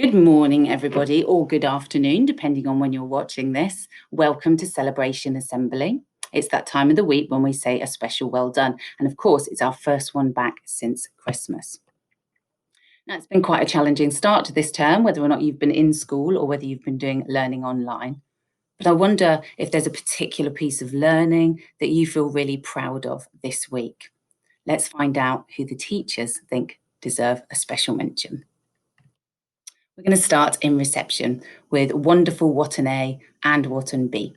Good morning, everybody, or good afternoon, depending on when you're watching this. Welcome to Celebration Assembly. It's that time of the week when we say a special well done. And of course, it's our first one back since Christmas. Now, it's been quite a challenging start to this term, whether or not you've been in school or whether you've been doing learning online. But I wonder if there's a particular piece of learning that you feel really proud of this week. Let's find out who the teachers think deserve a special mention. We're going to start in reception with wonderful What an A and What an B.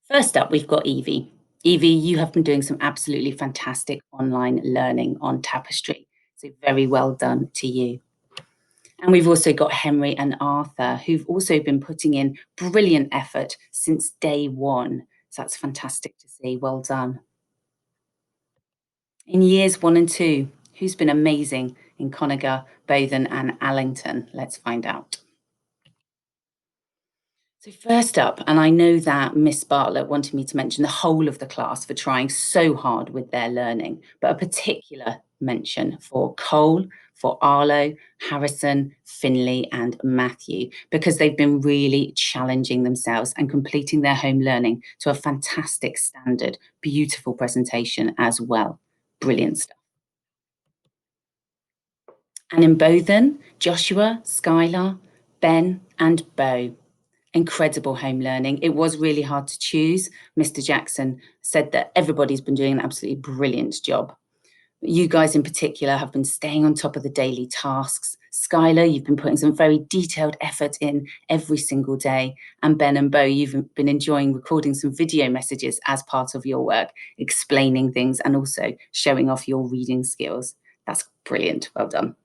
First up, we've got Evie. Evie, you have been doing some absolutely fantastic online learning on Tapestry. So very well done to you. And we've also got Henry and Arthur, who've also been putting in brilliant effort since day one. So that's fantastic to see. Well done. In years 1 and 2, who's been amazing in Conager, Bowden and Allington? Let's find out. So first up, and I know that Miss Bartlett wanted me to mention the whole of the class for trying so hard with their learning, but a particular mention for Cole, for Arlo, Harrison, Finley and Matthew, because they've been really challenging themselves and completing their home learning to a fantastic standard, beautiful presentation as well. Brilliant stuff. And in Bowden, Joshua, Skylar, Ben and Bo. Incredible home learning. It was really hard to choose. Mr. Jackson said that everybody's been doing an absolutely brilliant job. You guys in particular have been staying on top of the daily tasks. Skylar, you've been putting some very detailed effort in every single day. And Ben and Bo, you've been enjoying recording some video messages as part of your work, explaining things and also showing off your reading skills. That's brilliant. Well done.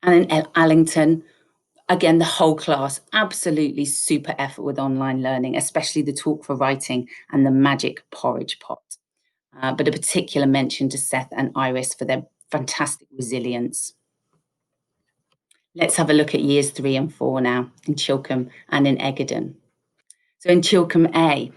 And in Allington, again, the whole class, absolutely super effort with online learning, especially the talk for writing and the magic porridge pot. But a particular mention to Seth and Iris for their fantastic resilience. Let's have a look at years 3 and 4 now in Chilcombe and in Egerton. So in Chilcombe A,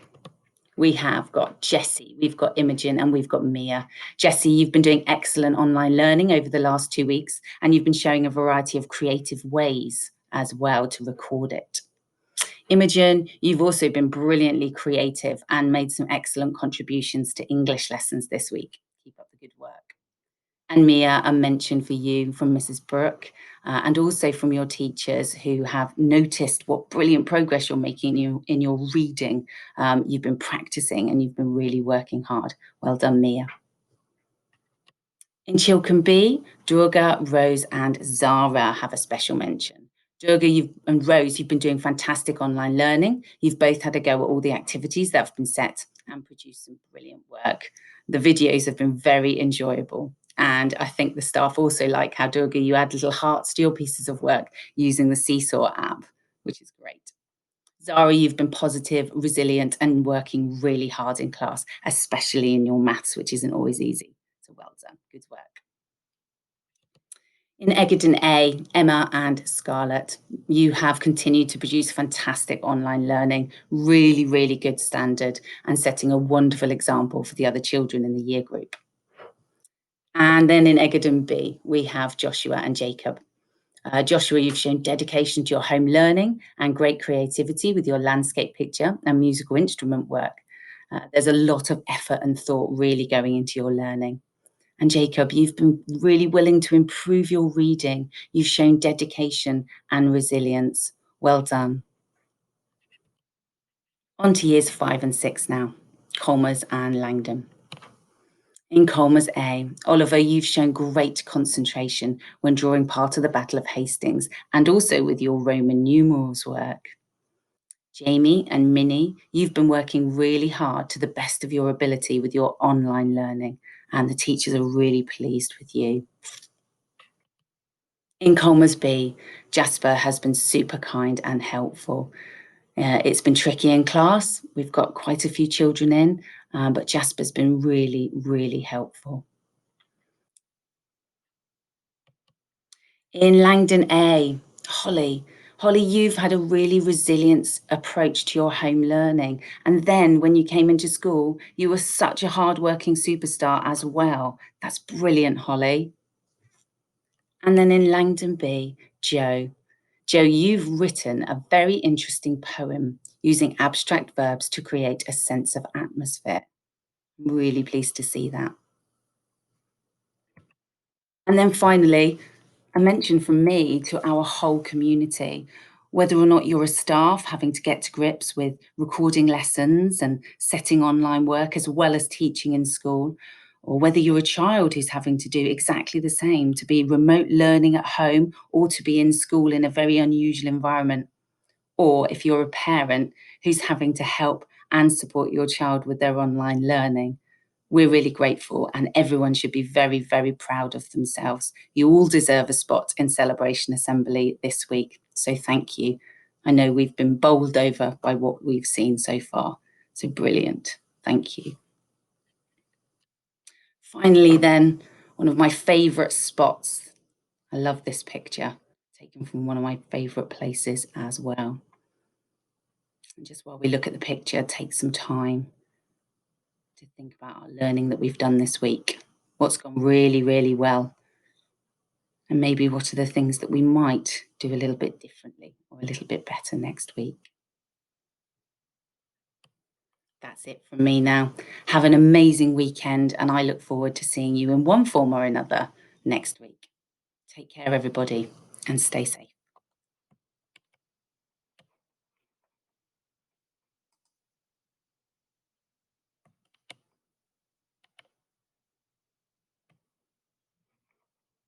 we have got Jessie, we've got Imogen and we've got Mia. Jessie, you've been doing excellent online learning over the last 2 weeks and you've been showing a variety of creative ways as well to record it. Imogen, you've also been brilliantly creative and made some excellent contributions to English lessons this week. Keep up the good work. And Mia, a mention for you from Mrs. Brooke and also from your teachers who have noticed what brilliant progress you're making in your reading. You've been practicing and you've been really working hard. Well done, Mia. In Chilcombe B, Durga, Rose and Zara have a special mention. Durga and Rose, you've been doing fantastic online learning. You've both had a go at all the activities that have been set and produced some brilliant work. The videos have been very enjoyable. And I think the staff also like how, Durga, you add little hearts to your pieces of work using the Seesaw app, which is great. Zara, you've been positive, resilient, and working really hard in class, especially in your maths, which isn't always easy. So well done, good work. In Egerton A, Emma and Scarlett, you have continued to produce fantastic online learning, really, really good standard, and setting a wonderful example for the other children in the year group. And then in Egerton B, we have Joshua and Jacob. Joshua, you've shown dedication to your home learning and great creativity with your landscape picture and musical instrument work. There's a lot of effort and thought really going into your learning. And Jacob, you've been really willing to improve your reading. You've shown dedication and resilience. Well done. On to years 5 and 6 now, Colmers and Langdon. In Colmers A, Oliver, you've shown great concentration when drawing part of the Battle of Hastings and also with your Roman numerals work. Jamie and Minnie, you've been working really hard to the best of your ability with your online learning, and the teachers are really pleased with you. In Colmers B, Jasper has been super kind and helpful. It's been tricky in class. We've got quite a few children in, but Jasper's been really, really helpful. In Langdon A, Holly, you've had a really resilient approach to your home learning. And then when you came into school, you were such a hardworking superstar as well. That's brilliant, Holly. And then in Langdon B, Joe. Joe, you've written a very interesting poem using abstract verbs to create a sense of atmosphere. I'm really pleased to see that. And then finally, a mention from me to our whole community. Whether or not you're a staff having to get to grips with recording lessons and setting online work as well as teaching in school, or whether you're a child who's having to do exactly the same, to be remote learning at home or to be in school in a very unusual environment, or if you're a parent who's having to help and support your child with their online learning. We're really grateful, and everyone should be very, very proud of themselves. You all deserve a spot in Celebration Assembly this week, so thank you. I know we've been bowled over by what we've seen so far, so brilliant. Thank you. Finally, then, one of my favourite spots. I love this picture, taken from one of my favourite places as well. And just while we look at the picture, take some time to think about our learning that we've done this week. What's gone really, really well? And maybe what are the things that we might do a little bit differently or a little bit better next week? That's it from me now. Have an amazing weekend, and I look forward to seeing you in one form or another next week. Take care, everybody, and stay safe.